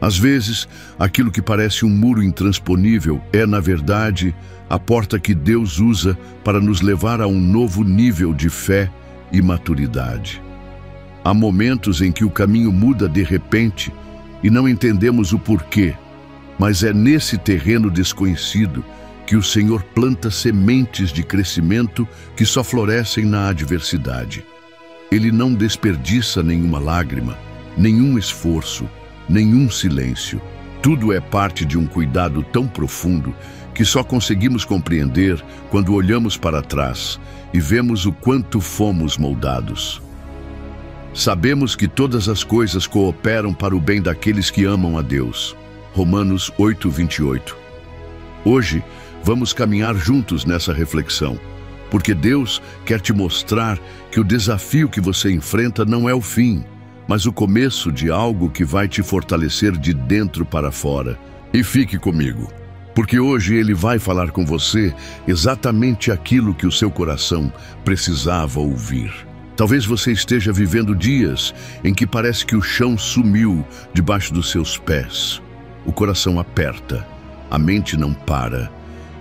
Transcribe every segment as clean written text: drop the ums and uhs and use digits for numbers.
Às vezes, aquilo que parece um muro intransponível é, na verdade, a porta que Deus usa para nos levar a um novo nível de fé e maturidade. Há momentos em que o caminho muda de repente e não entendemos o porquê, mas é nesse terreno desconhecido que o Senhor planta sementes de crescimento que só florescem na adversidade. Ele não desperdiça nenhuma lágrima, nenhum esforço, nenhum silêncio. Tudo é parte de um cuidado tão profundo que só conseguimos compreender quando olhamos para trás e vemos o quanto fomos moldados. Sabemos que todas as coisas cooperam para o bem daqueles que amam a Deus. Romanos 8:28. Hoje, vamos caminhar juntos nessa reflexão, porque Deus quer te mostrar que o desafio que você enfrenta não é o fim, mas o começo de algo que vai te fortalecer de dentro para fora. E fique comigo, porque hoje Ele vai falar com você exatamente aquilo que o seu coração precisava ouvir. Talvez você esteja vivendo dias em que parece que o chão sumiu debaixo dos seus pés. O coração aperta, a mente não para,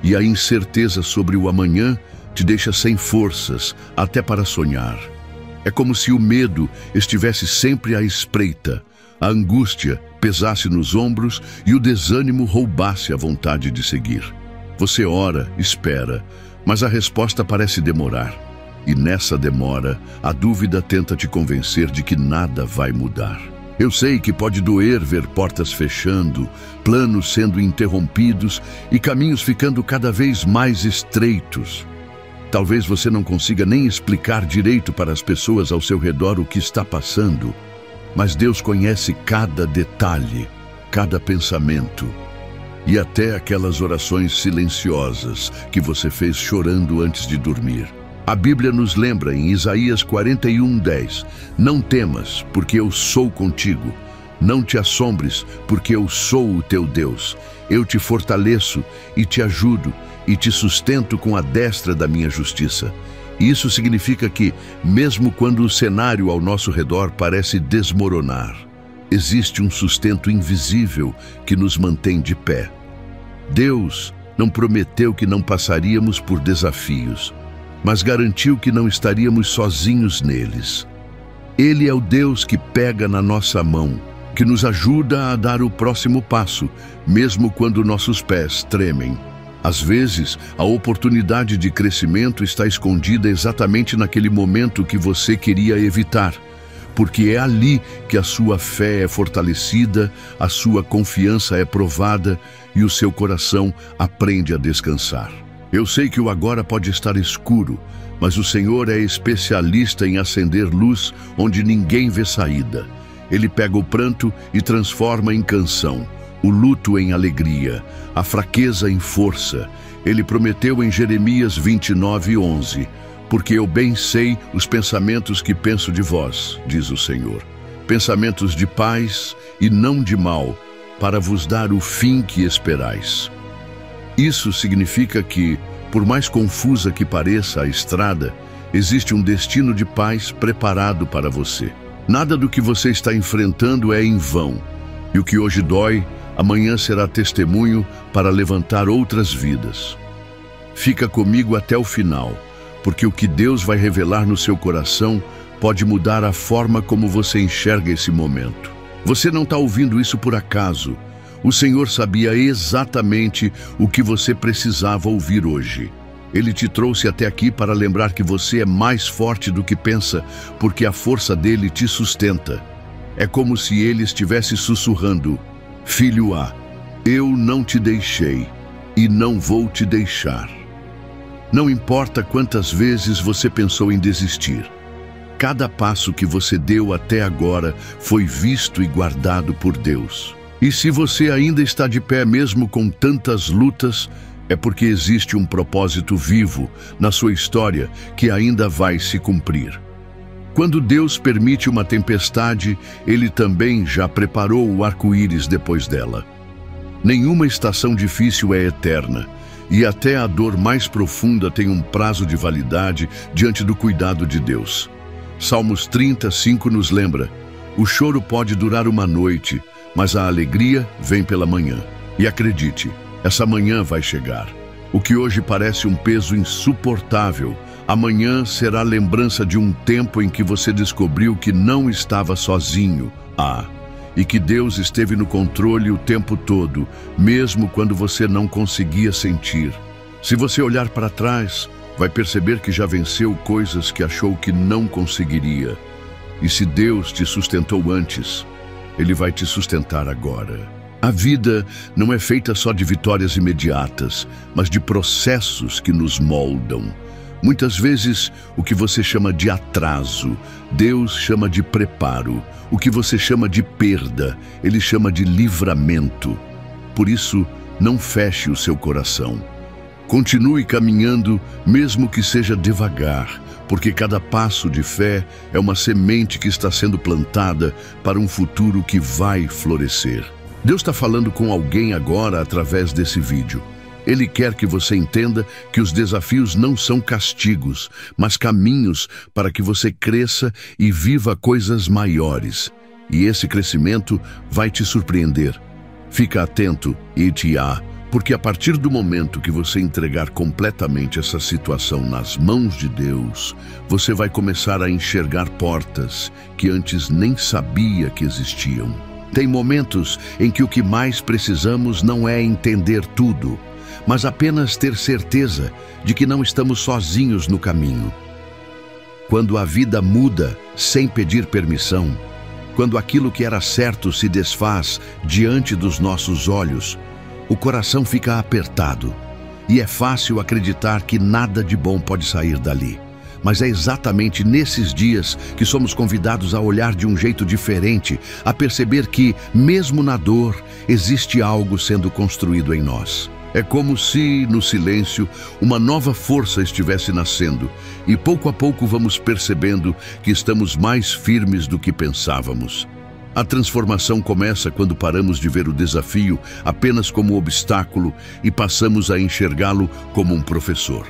e a incerteza sobre o amanhã te deixa sem forças até para sonhar. É como se o medo estivesse sempre à espreita, a angústia pesasse nos ombros e o desânimo roubasse a vontade de seguir. Você ora, espera, mas a resposta parece demorar. E nessa demora, a dúvida tenta te convencer de que nada vai mudar. Eu sei que pode doer ver portas fechando, planos sendo interrompidos e caminhos ficando cada vez mais estreitos. Talvez você não consiga nem explicar direito para as pessoas ao seu redor o que está passando, mas Deus conhece cada detalhe, cada pensamento e até aquelas orações silenciosas que você fez chorando antes de dormir. A Bíblia nos lembra em Isaías 41:10, não temas, porque eu sou contigo. Não te assombres, porque eu sou o teu Deus. Eu te fortaleço e te ajudo e te sustento com a destra da minha justiça. Isso significa que, mesmo quando o cenário ao nosso redor parece desmoronar, existe um sustento invisível que nos mantém de pé. Deus não prometeu que não passaríamos por desafios, mas garantiu que não estaríamos sozinhos neles. Ele é o Deus que pega na nossa mão, que nos ajuda a dar o próximo passo, mesmo quando nossos pés tremem. Às vezes, a oportunidade de crescimento está escondida exatamente naquele momento que você queria evitar, porque é ali que a sua fé é fortalecida, a sua confiança é provada e o seu coração aprende a descansar. Eu sei que o agora pode estar escuro, mas o Senhor é especialista em acender luz onde ninguém vê saída. Ele pega o pranto e transforma em canção, o luto em alegria, a fraqueza em força. Ele prometeu em Jeremias 29:11, porque eu bem sei os pensamentos que penso de vós, diz o Senhor, pensamentos de paz e não de mal, para vos dar o fim que esperais. Isso significa que, por mais confusa que pareça a estrada, existe um destino de paz preparado para você. Nada do que você está enfrentando é em vão, e o que hoje dói, amanhã será testemunho para levantar outras vidas. Fica comigo até o final, porque o que Deus vai revelar no seu coração pode mudar a forma como você enxerga esse momento. Você não está ouvindo isso por acaso. O Senhor sabia exatamente o que você precisava ouvir hoje. Ele te trouxe até aqui para lembrar que você é mais forte do que pensa, porque a força dele te sustenta. É como se ele estivesse sussurrando: Filho A, eu não te deixei e não vou te deixar. Não importa quantas vezes você pensou em desistir. Cada passo que você deu até agora foi visto e guardado por Deus. E se você ainda está de pé mesmo com tantas lutas, é porque existe um propósito vivo na sua história que ainda vai se cumprir. Quando Deus permite uma tempestade, Ele também já preparou o arco-íris depois dela. Nenhuma estação difícil é eterna, e até a dor mais profunda tem um prazo de validade diante do cuidado de Deus. Salmos 35 nos lembra: o choro pode durar uma noite, mas a alegria vem pela manhã. E acredite, essa manhã vai chegar. O que hoje parece um peso insuportável, amanhã será lembrança de um tempo em que você descobriu que não estava sozinho. E que Deus esteve no controle o tempo todo, mesmo quando você não conseguia sentir. Se você olhar para trás, vai perceber que já venceu coisas que achou que não conseguiria. E se Deus te sustentou antes, Ele vai te sustentar agora. A vida não é feita só de vitórias imediatas, mas de processos que nos moldam. Muitas vezes, o que você chama de atraso, Deus chama de preparo. O que você chama de perda, Ele chama de livramento. Por isso, não feche o seu coração. Continue caminhando, mesmo que seja devagar, porque cada passo de fé é uma semente que está sendo plantada para um futuro que vai florescer. Deus está falando com alguém agora através desse vídeo. Ele quer que você entenda que os desafios não são castigos, mas caminhos para que você cresça e viva coisas maiores. E esse crescimento vai te surpreender. Fica atento, Itiá, porque a partir do momento que você entregar completamente essa situação nas mãos de Deus, você vai começar a enxergar portas que antes nem sabia que existiam. Tem momentos em que o que mais precisamos não é entender tudo, mas apenas ter certeza de que não estamos sozinhos no caminho. Quando a vida muda sem pedir permissão, quando aquilo que era certo se desfaz diante dos nossos olhos, o coração fica apertado e é fácil acreditar que nada de bom pode sair dali. Mas é exatamente nesses dias que somos convidados a olhar de um jeito diferente, a perceber que, mesmo na dor, existe algo sendo construído em nós. É como se, no silêncio, uma nova força estivesse nascendo, e pouco a pouco vamos percebendo que estamos mais firmes do que pensávamos. A transformação começa quando paramos de ver o desafio apenas como obstáculo e passamos a enxergá-lo como um professor.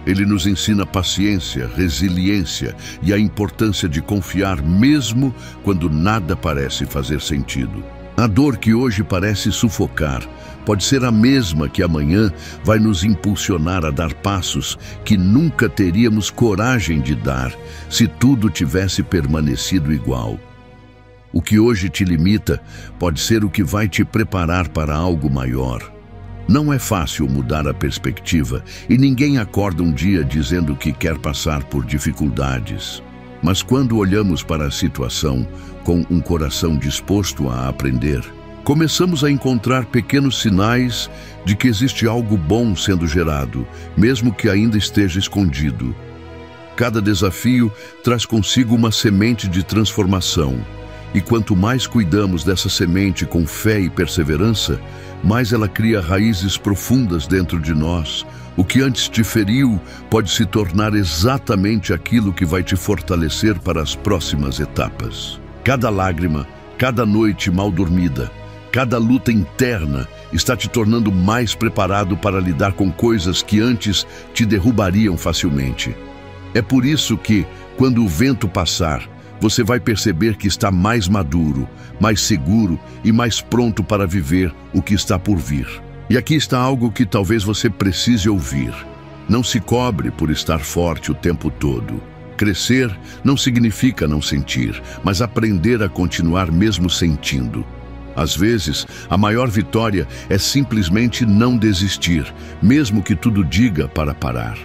Ele nos ensina paciência, resiliência e a importância de confiar mesmo quando nada parece fazer sentido. A dor que hoje parece sufocar pode ser a mesma que amanhã vai nos impulsionar a dar passos que nunca teríamos coragem de dar se tudo tivesse permanecido igual. O que hoje te limita pode ser o que vai te preparar para algo maior. Não é fácil mudar a perspectiva e ninguém acorda um dia dizendo que quer passar por dificuldades. Mas quando olhamos para a situação com um coração disposto a aprender, começamos a encontrar pequenos sinais de que existe algo bom sendo gerado, mesmo que ainda esteja escondido. Cada desafio traz consigo uma semente de transformação. E quanto mais cuidamos dessa semente com fé e perseverança, mais ela cria raízes profundas dentro de nós. O que antes te feriu pode se tornar exatamente aquilo que vai te fortalecer para as próximas etapas. Cada lágrima, cada noite mal dormida, cada luta interna está te tornando mais preparado para lidar com coisas que antes te derrubariam facilmente. É por isso que, quando o vento passar, você vai perceber que está mais maduro, mais seguro e mais pronto para viver o que está por vir. E aqui está algo que talvez você precise ouvir. Não se cobre por estar forte o tempo todo. Crescer não significa não sentir, mas aprender a continuar mesmo sentindo. Às vezes, a maior vitória é simplesmente não desistir, mesmo que tudo diga para parar.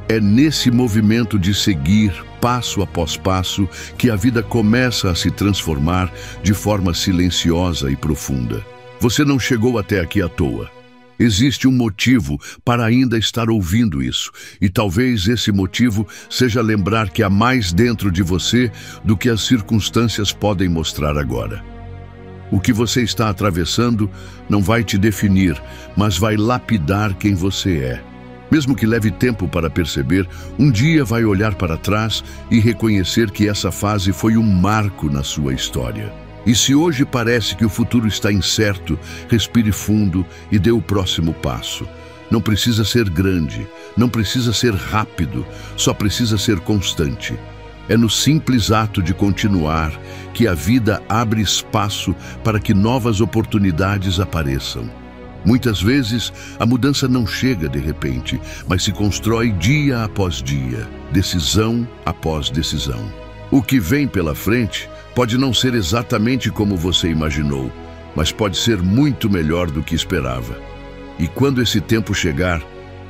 É nesse movimento de seguir, passo após passo, que a vida começa a se transformar de forma silenciosa e profunda. Você não chegou até aqui à toa. Existe um motivo para ainda estar ouvindo isso, e talvez esse motivo seja lembrar que há mais dentro de você do que as circunstâncias podem mostrar agora. O que você está atravessando não vai te definir, mas vai lapidar quem você é. Mesmo que leve tempo para perceber, um dia vai olhar para trás e reconhecer que essa fase foi um marco na sua história. E se hoje parece que o futuro está incerto, respire fundo e dê o próximo passo. Não precisa ser grande, não precisa ser rápido, só precisa ser constante. É no simples ato de continuar que a vida abre espaço para que novas oportunidades apareçam. Muitas vezes, a mudança não chega de repente, mas se constrói dia após dia, decisão após decisão. O que vem pela frente pode não ser exatamente como você imaginou, mas pode ser muito melhor do que esperava. E quando esse tempo chegar,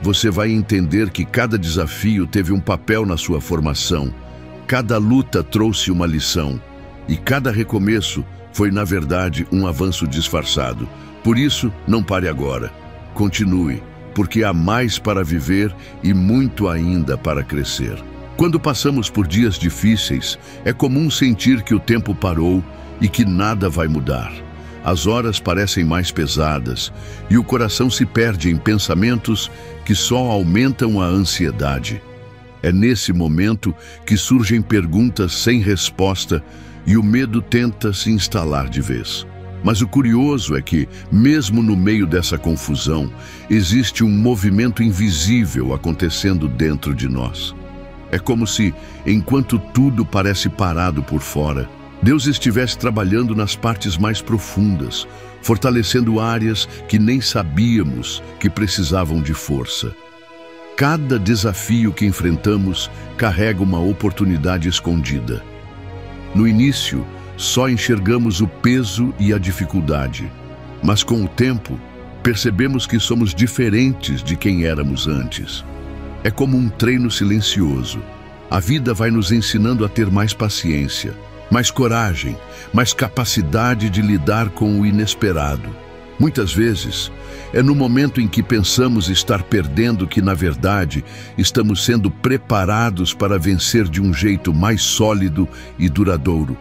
você vai entender que cada desafio teve um papel na sua formação, cada luta trouxe uma lição, e cada recomeço foi, na verdade, um avanço disfarçado. Por isso, não pare agora. Continue, porque há mais para viver e muito ainda para crescer. Quando passamos por dias difíceis, é comum sentir que o tempo parou e que nada vai mudar. As horas parecem mais pesadas e o coração se perde em pensamentos que só aumentam a ansiedade. É nesse momento que surgem perguntas sem resposta e o medo tenta se instalar de vez. Mas o curioso é que, mesmo no meio dessa confusão, existe um movimento invisível acontecendo dentro de nós. É como se, enquanto tudo parece parado por fora, Deus estivesse trabalhando nas partes mais profundas, fortalecendo áreas que nem sabíamos que precisavam de força. Cada desafio que enfrentamos carrega uma oportunidade escondida. No início, só enxergamos o peso e a dificuldade, mas com o tempo, percebemos que somos diferentes de quem éramos antes. É como um treino silencioso. A vida vai nos ensinando a ter mais paciência, mais coragem, mais capacidade de lidar com o inesperado. Muitas vezes, é no momento em que pensamos estar perdendo que, na verdade, estamos sendo preparados para vencer de um jeito mais sólido e duradouro.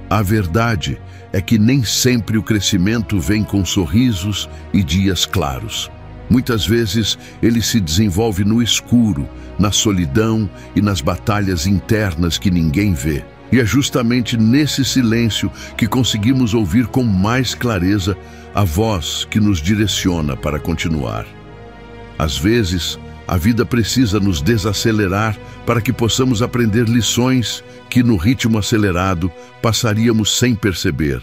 A verdade é que nem sempre o crescimento vem com sorrisos e dias claros. Muitas vezes ele se desenvolve no escuro, na solidão e nas batalhas internas que ninguém vê. E é justamente nesse silêncio que conseguimos ouvir com mais clareza a voz que nos direciona para continuar. Às vezes, a vida precisa nos desacelerar para que possamos aprender lições que, no ritmo acelerado, passaríamos sem perceber.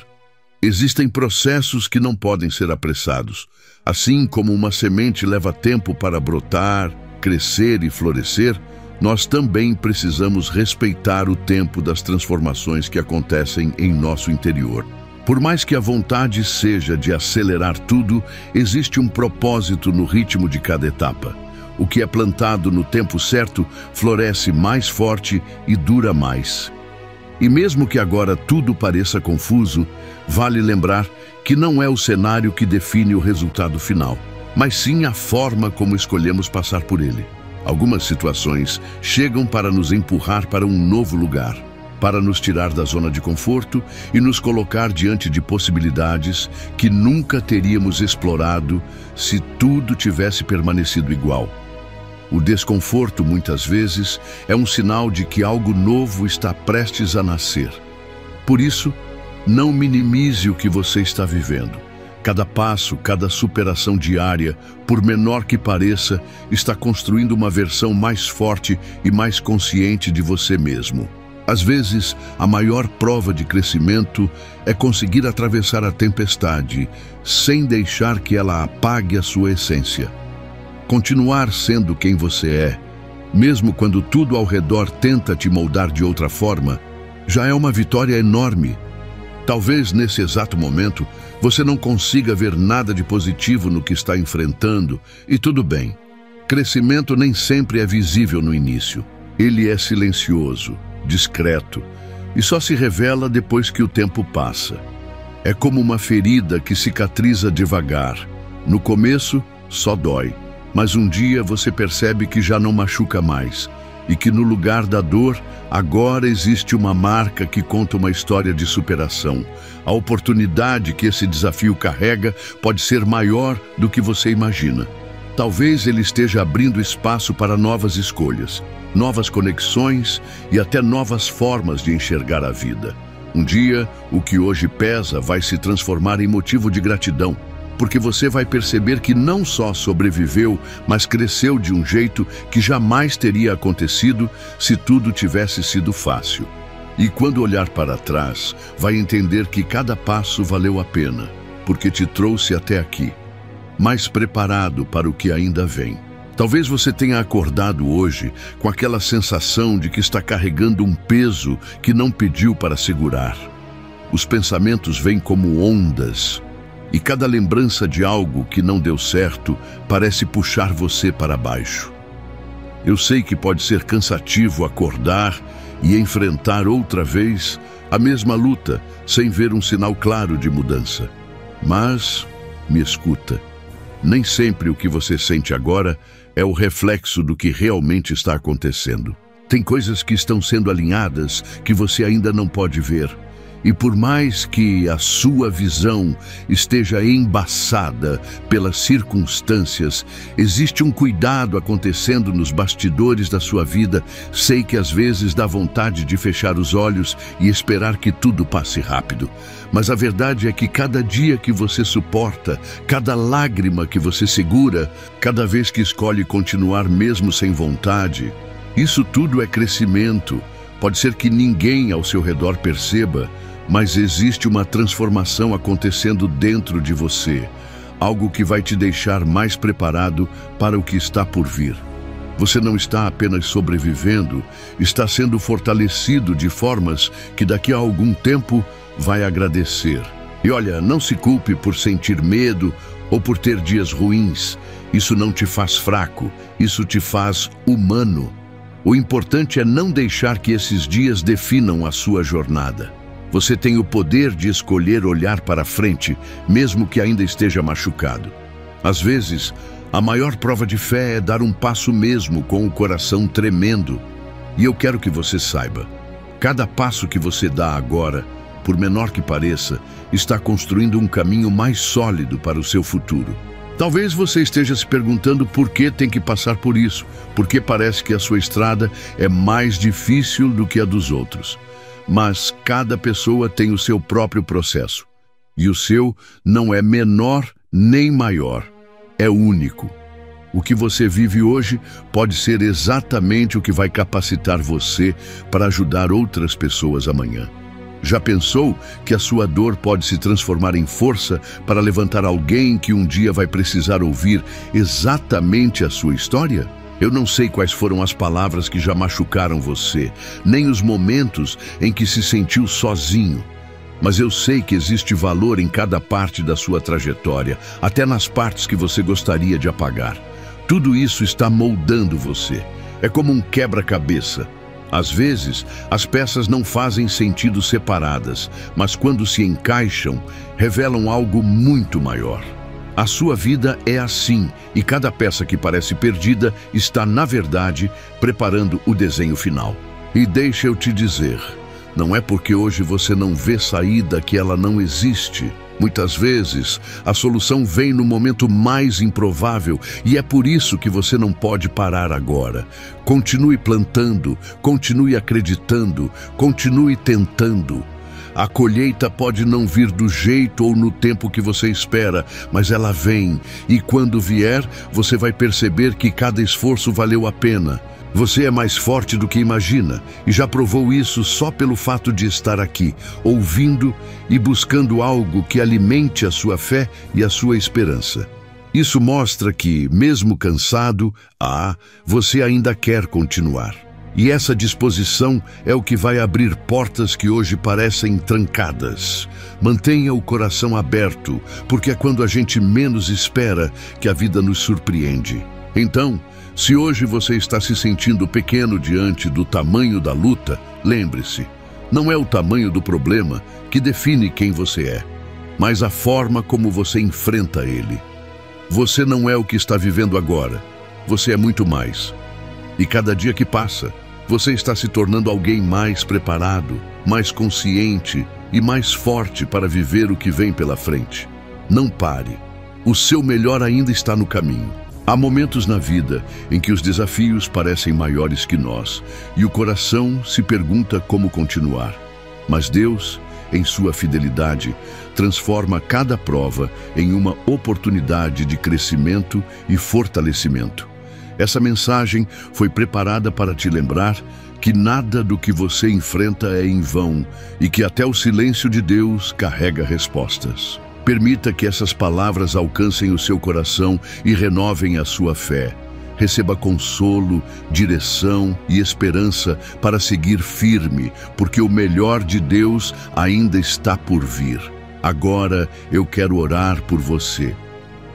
Existem processos que não podem ser apressados. Assim como uma semente leva tempo para brotar, crescer e florescer, nós também precisamos respeitar o tempo das transformações que acontecem em nosso interior. Por mais que a vontade seja de acelerar tudo, existe um propósito no ritmo de cada etapa. O que é plantado no tempo certo floresce mais forte e dura mais. E mesmo que agora tudo pareça confuso, vale lembrar que não é o cenário que define o resultado final, mas sim a forma como escolhemos passar por ele. Algumas situações chegam para nos empurrar para um novo lugar, para nos tirar da zona de conforto e nos colocar diante de possibilidades que nunca teríamos explorado se tudo tivesse permanecido igual. O desconforto, muitas vezes, é um sinal de que algo novo está prestes a nascer. Por isso, não minimize o que você está vivendo. Cada passo, cada superação diária, por menor que pareça, está construindo uma versão mais forte e mais consciente de você mesmo. Às vezes, a maior prova de crescimento é conseguir atravessar a tempestade sem deixar que ela apague a sua essência. Continuar sendo quem você é, mesmo quando tudo ao redor tenta te moldar de outra forma, já é uma vitória enorme. Talvez nesse exato momento você não consiga ver nada de positivo no que está enfrentando, e tudo bem. Crescimento nem sempre é visível no início. Ele é silencioso, discreto, e só se revela depois que o tempo passa. É como uma ferida que cicatriza devagar. No começo, só dói. Mas um dia você percebe que já não machuca mais e que no lugar da dor, agora existe uma marca que conta uma história de superação. A oportunidade que esse desafio carrega pode ser maior do que você imagina. Talvez ele esteja abrindo espaço para novas escolhas, novas conexões e até novas formas de enxergar a vida. Um dia, o que hoje pesa vai se transformar em motivo de gratidão. porque você vai perceber que não só sobreviveu, mas cresceu de um jeito que jamais teria acontecido se tudo tivesse sido fácil. E quando olhar para trás, vai entender que cada passo valeu a pena, porque te trouxe até aqui, mais preparado para o que ainda vem. Talvez você tenha acordado hoje com aquela sensação de que está carregando um peso que não pediu para segurar. Os pensamentos vêm como ondas, e cada lembrança de algo que não deu certo parece puxar você para baixo. Eu sei que pode ser cansativo acordar e enfrentar outra vez a mesma luta sem ver um sinal claro de mudança. Mas, me escuta, nem sempre o que você sente agora é o reflexo do que realmente está acontecendo. Tem coisas que estão sendo alinhadas que você ainda não pode ver. E por mais que a sua visão esteja embaçada pelas circunstâncias, existe um cuidado acontecendo nos bastidores da sua vida. Sei que às vezes dá vontade de fechar os olhos e esperar que tudo passe rápido. Mas a verdade é que cada dia que você suporta, cada lágrima que você segura, cada vez que escolhe continuar mesmo sem vontade, isso tudo é crescimento. Pode ser que ninguém ao seu redor perceba, mas existe uma transformação acontecendo dentro de você, algo que vai te deixar mais preparado para o que está por vir. Você não está apenas sobrevivendo, está sendo fortalecido de formas que daqui a algum tempo vai agradecer. E olha, não se culpe por sentir medo ou por ter dias ruins. Isso não te faz fraco, isso te faz humano. O importante é não deixar que esses dias definam a sua jornada. Você tem o poder de escolher olhar para frente, mesmo que ainda esteja machucado. Às vezes, a maior prova de fé é dar um passo mesmo com o coração tremendo. E eu quero que você saiba, cada passo que você dá agora, por menor que pareça, está construindo um caminho mais sólido para o seu futuro. Talvez você esteja se perguntando por que tem que passar por isso, porque parece que a sua estrada é mais difícil do que a dos outros. Mas cada pessoa tem o seu próprio processo. E o seu não é menor nem maior, é único. O que você vive hoje pode ser exatamente o que vai capacitar você para ajudar outras pessoas amanhã. Já pensou que a sua dor pode se transformar em força para levantar alguém que um dia vai precisar ouvir exatamente a sua história? Eu não sei quais foram as palavras que já machucaram você, nem os momentos em que se sentiu sozinho. Mas eu sei que existe valor em cada parte da sua trajetória, até nas partes que você gostaria de apagar. Tudo isso está moldando você. É como um quebra-cabeça. Às vezes, as peças não fazem sentido separadas, mas quando se encaixam, revelam algo muito maior. A sua vida é assim, e cada peça que parece perdida está, na verdade, preparando o desenho final. E deixa eu te dizer, não é porque hoje você não vê saída que ela não existe. Muitas vezes, a solução vem no momento mais improvável, e é por isso que você não pode parar agora. Continue plantando, continue acreditando, continue tentando. A colheita pode não vir do jeito ou no tempo que você espera, mas ela vem, e quando vier, você vai perceber que cada esforço valeu a pena. Você é mais forte do que imagina, e já provou isso só pelo fato de estar aqui, ouvindo e buscando algo que alimente a sua fé e a sua esperança. Isso mostra que, mesmo cansado, você ainda quer continuar. E essa disposição é o que vai abrir portas que hoje parecem trancadas. Mantenha o coração aberto, porque é quando a gente menos espera que a vida nos surpreende. Então, se hoje você está se sentindo pequeno diante do tamanho da luta, lembre-se, não é o tamanho do problema que define quem você é, mas a forma como você enfrenta ele. Você não é o que está vivendo agora, você é muito mais. E cada dia que passa, você está se tornando alguém mais preparado, mais consciente e mais forte para viver o que vem pela frente. Não pare. O seu melhor ainda está no caminho. Há momentos na vida em que os desafios parecem maiores que nós e o coração se pergunta como continuar. Mas Deus, em sua fidelidade, transforma cada prova em uma oportunidade de crescimento e fortalecimento. Essa mensagem foi preparada para te lembrar que nada do que você enfrenta é em vão e que até o silêncio de Deus carrega respostas. Permita que essas palavras alcancem o seu coração e renovem a sua fé. Receba consolo, direção e esperança para seguir firme, porque o melhor de Deus ainda está por vir. Agora eu quero orar por você.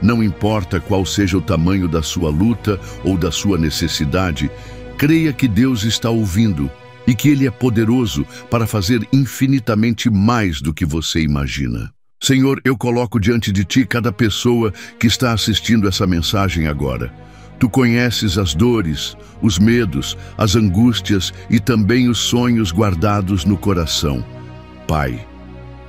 Não importa qual seja o tamanho da sua luta ou da sua necessidade, creia que Deus está ouvindo e que Ele é poderoso para fazer infinitamente mais do que você imagina. Senhor, eu coloco diante de Ti cada pessoa que está assistindo essa mensagem agora. Tu conheces as dores, os medos, as angústias e também os sonhos guardados no coração. Pai,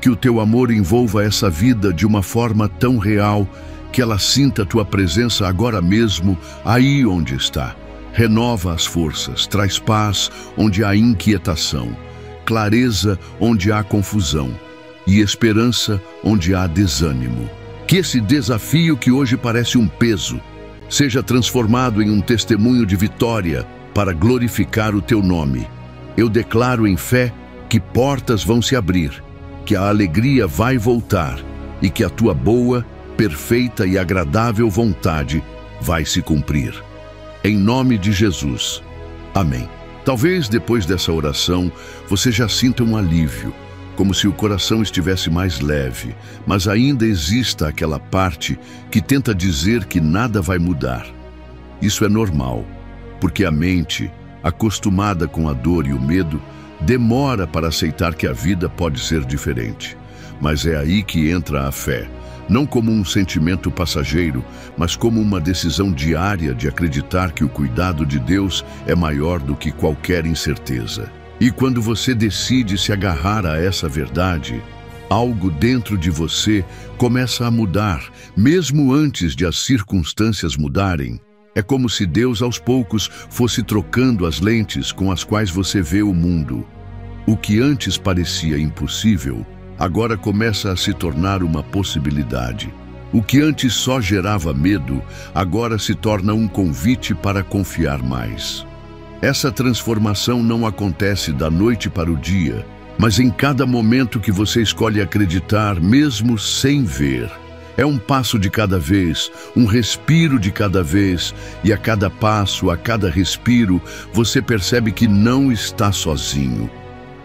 que o Teu amor envolva essa vida de uma forma tão real que ela sinta a Tua presença agora mesmo, aí onde está. Renova as forças, traz paz onde há inquietação, clareza onde há confusão e esperança onde há desânimo. Que esse desafio que hoje parece um peso seja transformado em um testemunho de vitória para glorificar o Teu nome. Eu declaro em fé que portas vão se abrir, que a alegria vai voltar e que a Tua boa, perfeita e agradável vontade vai se cumprir. Em nome de Jesus. Amém. Talvez depois dessa oração você já sinta um alívio, como se o coração estivesse mais leve, mas ainda exista aquela parte que tenta dizer que nada vai mudar. Isso é normal, porque a mente, acostumada com a dor e o medo, demora para aceitar que a vida pode ser diferente. Mas é aí que entra a fé, não como um sentimento passageiro, mas como uma decisão diária de acreditar que o cuidado de Deus é maior do que qualquer incerteza. E quando você decide se agarrar a essa verdade, algo dentro de você começa a mudar, mesmo antes de as circunstâncias mudarem. É como se Deus aos poucos fosse trocando as lentes com as quais você vê o mundo. O que antes parecia impossível, agora começa a se tornar uma possibilidade. O que antes só gerava medo, agora se torna um convite para confiar mais. Essa transformação não acontece da noite para o dia, mas em cada momento que você escolhe acreditar, mesmo sem ver. É um passo de cada vez, um respiro de cada vez, e a cada passo, a cada respiro, você percebe que não está sozinho.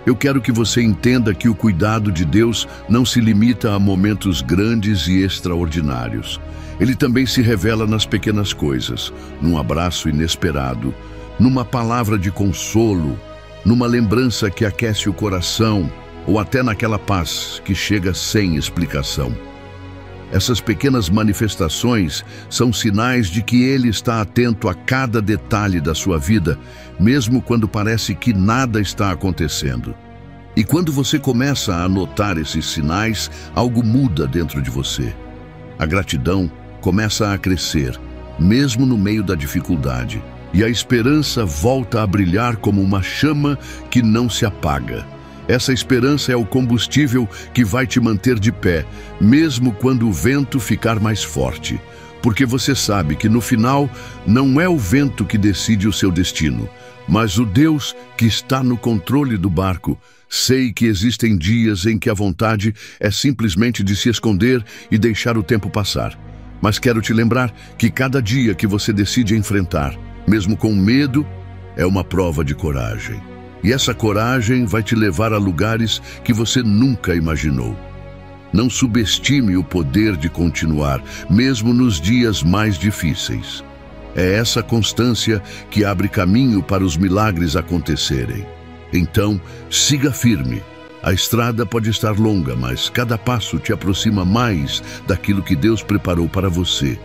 Eu quero que você entenda que o cuidado de Deus não se limita a momentos grandes e extraordinários. Ele também se revela nas pequenas coisas, num abraço inesperado, numa palavra de consolo, numa lembrança que aquece o coração, ou até naquela paz que chega sem explicação. Essas pequenas manifestações são sinais de que Ele está atento a cada detalhe da sua vida, mesmo quando parece que nada está acontecendo. E quando você começa a notar esses sinais, algo muda dentro de você. A gratidão começa a crescer, mesmo no meio da dificuldade. E a esperança volta a brilhar como uma chama que não se apaga. Essa esperança é o combustível que vai te manter de pé, mesmo quando o vento ficar mais forte. Porque você sabe que no final não é o vento que decide o seu destino, mas o Deus que está no controle do barco. Sei que existem dias em que a vontade é simplesmente de se esconder e deixar o tempo passar. Mas quero te lembrar que cada dia que você decide enfrentar, mesmo com medo, é uma prova de coragem. E essa coragem vai te levar a lugares que você nunca imaginou. Não subestime o poder de continuar, mesmo nos dias mais difíceis. É essa constância que abre caminho para os milagres acontecerem. Então, siga firme. A estrada pode estar longa, mas cada passo te aproxima mais daquilo que Deus preparou para você.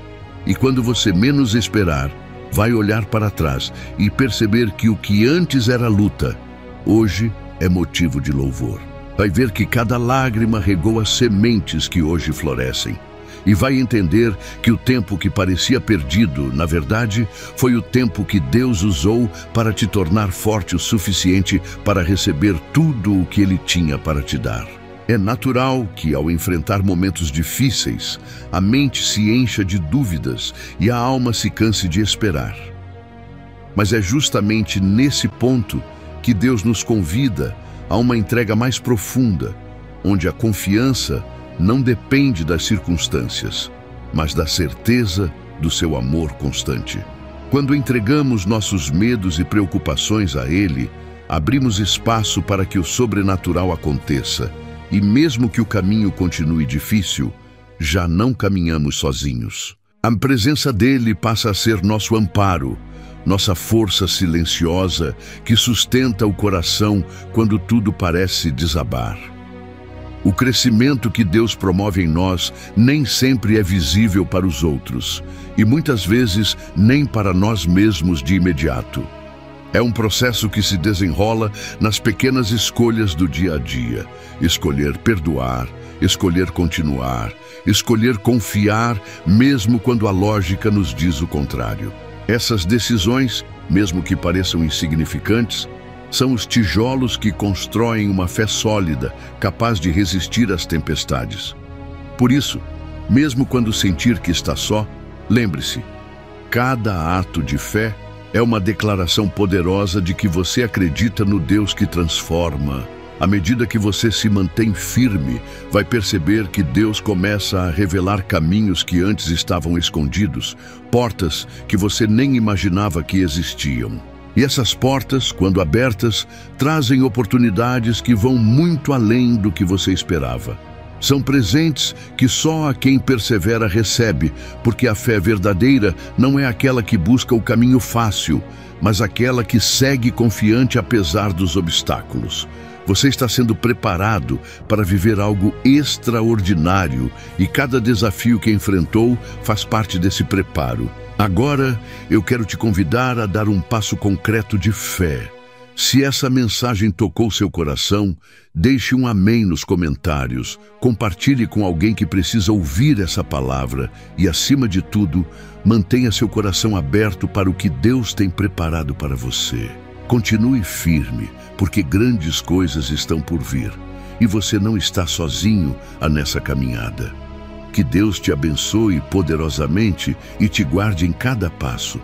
E quando você menos esperar, vai olhar para trás e perceber que o que antes era luta, hoje é motivo de louvor. Vai ver que cada lágrima regou as sementes que hoje florescem. E vai entender que o tempo que parecia perdido, na verdade, foi o tempo que Deus usou para te tornar forte o suficiente para receber tudo o que Ele tinha para te dar. É natural que, ao enfrentar momentos difíceis, a mente se encha de dúvidas e a alma se canse de esperar. Mas é justamente nesse ponto que Deus nos convida a uma entrega mais profunda, onde a confiança não depende das circunstâncias, mas da certeza do seu amor constante. Quando entregamos nossos medos e preocupações a Ele, abrimos espaço para que o sobrenatural aconteça, e mesmo que o caminho continue difícil, já não caminhamos sozinhos. A presença dele passa a ser nosso amparo, nossa força silenciosa que sustenta o coração quando tudo parece desabar. O crescimento que Deus promove em nós nem sempre é visível para os outros, e muitas vezes nem para nós mesmos de imediato. É um processo que se desenrola nas pequenas escolhas do dia a dia. Escolher perdoar, escolher continuar, escolher confiar, mesmo quando a lógica nos diz o contrário. Essas decisões, mesmo que pareçam insignificantes, são os tijolos que constroem uma fé sólida, capaz de resistir às tempestades. Por isso, mesmo quando sentir que está só, lembre-se, cada ato de fé é uma declaração poderosa de que você acredita no Deus que transforma. À medida que você se mantém firme, vai perceber que Deus começa a revelar caminhos que antes estavam escondidos, portas que você nem imaginava que existiam. E essas portas, quando abertas, trazem oportunidades que vão muito além do que você esperava. São presentes que só a quem persevera recebe, porque a fé verdadeira não é aquela que busca o caminho fácil, mas aquela que segue confiante apesar dos obstáculos. Você está sendo preparado para viver algo extraordinário e cada desafio que enfrentou faz parte desse preparo. Agora, eu quero te convidar a dar um passo concreto de fé. Se essa mensagem tocou seu coração, deixe um amém nos comentários, compartilhe com alguém que precisa ouvir essa palavra e, acima de tudo, mantenha seu coração aberto para o que Deus tem preparado para você. Continue firme, porque grandes coisas estão por vir e você não está sozinho nessa caminhada. Que Deus te abençoe poderosamente e te guarde em cada passo.